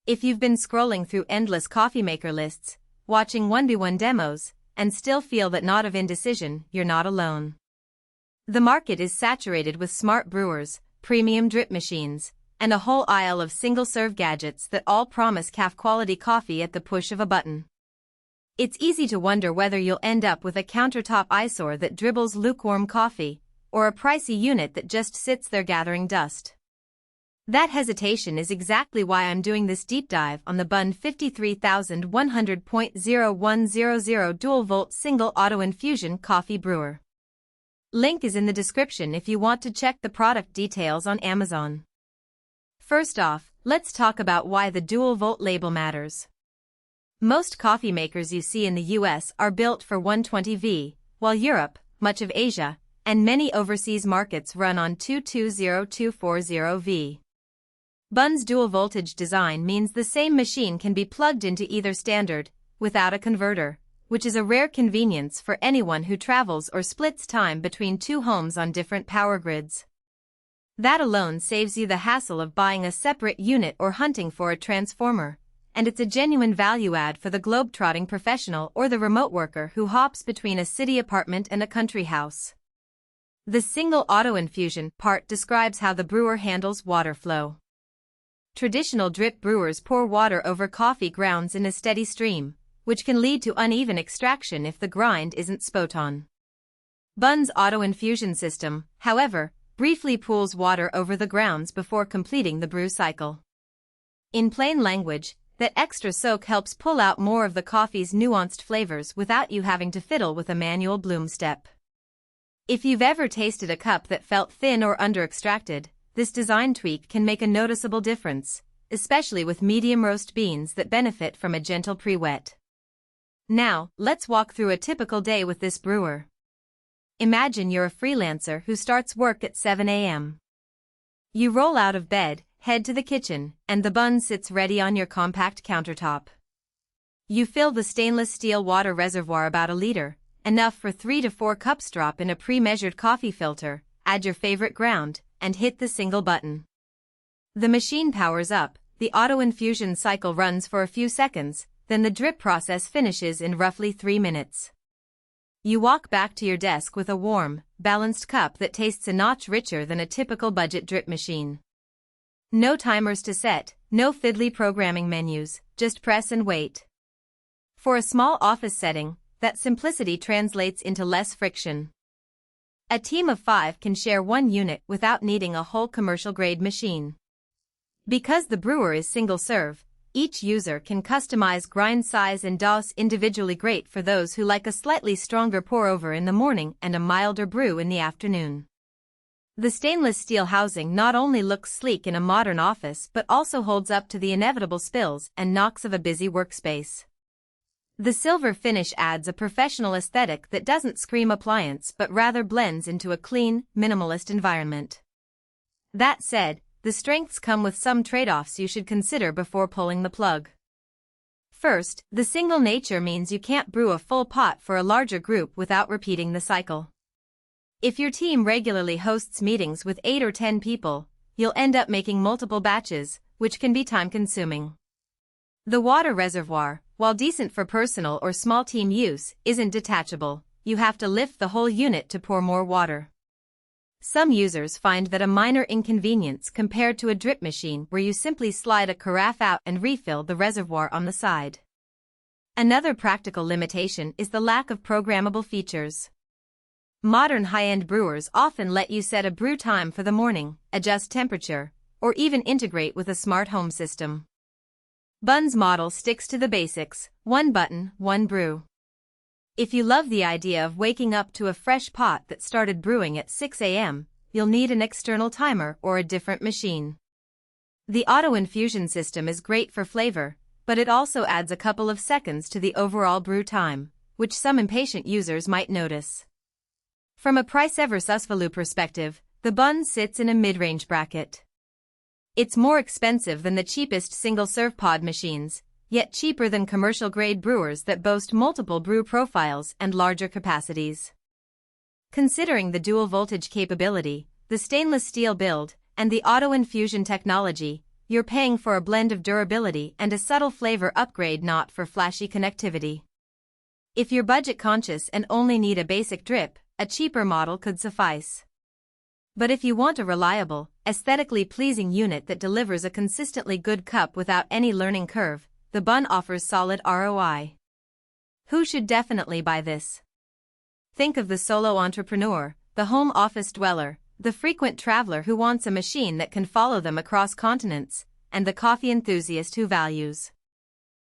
If you've been scrolling through endless coffee maker lists, watching 1v1 demos, and still feel that knot of indecision, you're not alone. The market is saturated with smart brewers, premium drip machines, and a whole aisle of single-serve gadgets that all promise caf-quality coffee at the push of a button. It's easy to wonder whether you'll end up with a countertop eyesore that dribbles lukewarm coffee, or a pricey unit that just sits there gathering dust. That hesitation is exactly why I'm doing this deep dive on the Bunn 53100.0100 dual-volt single auto infusion coffee brewer. Link is in the description if you want to check the product details on Amazon. First off, let's talk about why the dual-volt label matters. Most coffee makers you see in the US are built for 120V, while Europe, much of Asia, and many overseas markets run on 220240V. Bunn's dual-voltage design means the same machine can be plugged into either standard, without a converter, which is a rare convenience for anyone who travels or splits time between two homes on different power grids. That alone saves you the hassle of buying a separate unit or hunting for a transformer, and it's a genuine value add for the globe-trotting professional or the remote worker who hops between a city apartment and a country house. The single auto infusion part describes how the brewer handles water flow. Traditional drip brewers pour water over coffee grounds in a steady stream, which can lead to uneven extraction if the grind isn't spot on. Bunn's auto infusion system, however, briefly pools water over the grounds before completing the brew cycle. In plain language, that extra soak helps pull out more of the coffee's nuanced flavors without you having to fiddle with a manual bloom step. If you've ever tasted a cup that felt thin or under-extracted, this design tweak can make a noticeable difference, especially with medium roast beans that benefit from a gentle pre-wet. Now, let's walk through a typical day with this brewer. Imagine you're a freelancer who starts work at 7 a.m. You roll out of bed, head to the kitchen, and the Bunn sits ready on your compact countertop. You fill the stainless steel water reservoir about a liter, enough for 3 to 4 cups, drop in a pre-measured coffee filter, add your favorite ground, and hit the single button. The machine powers up, the auto infusion cycle runs for a few seconds, then the drip process finishes in roughly 3 minutes. You walk back to your desk with a warm, balanced cup that tastes a notch richer than a typical budget drip machine. No timers to set, no fiddly programming menus, just press and wait. For a small office setting, that simplicity translates into less friction. A team of 5 can share one unit without needing a whole commercial-grade machine. Because the brewer is single-serve, each user can customize grind size and dose individually, great for those who like a slightly stronger pour-over in the morning and a milder brew in the afternoon. The stainless steel housing not only looks sleek in a modern office but also holds up to the inevitable spills and knocks of a busy workspace. The silver finish adds a professional aesthetic that doesn't scream appliance but rather blends into a clean, minimalist environment. That said, the strengths come with some trade-offs you should consider before pulling the plug. First, the single nature means you can't brew a full pot for a larger group without repeating the cycle. If your team regularly hosts meetings with 8 or 10 people, you'll end up making multiple batches, which can be time-consuming. The water reservoir, while decent for personal or small team use, isn't detachable. You have to lift the whole unit to pour more water. Some users find that a minor inconvenience compared to a drip machine where you simply slide a carafe out and refill the reservoir on the side. Another practical limitation is the lack of programmable features. Modern high-end brewers often let you set a brew time for the morning, adjust temperature, or even integrate with a smart home system. Bunn's model sticks to the basics: one button, one brew. If you love the idea of waking up to a fresh pot that started brewing at 6 a.m., you'll need an external timer or a different machine. The auto infusion system is great for flavor, but it also adds a couple of seconds to the overall brew time, which some impatient users might notice. From a price versus value perspective, the Bunn sits in a mid-range bracket. It's more expensive than the cheapest single-serve pod machines, yet cheaper than commercial-grade brewers that boast multiple brew profiles and larger capacities. Considering the dual-voltage capability, the stainless steel build, and the auto-infusion technology, you're paying for a blend of durability and a subtle flavor upgrade, not for flashy connectivity. If you're budget conscious and only need a basic drip, a cheaper model could suffice. But if you want a reliable, aesthetically pleasing unit that delivers a consistently good cup without any learning curve, the Bunn offers solid ROI. Who should definitely buy this? Think of the solo entrepreneur, the home office dweller, the frequent traveler who wants a machine that can follow them across continents, and the coffee enthusiast who values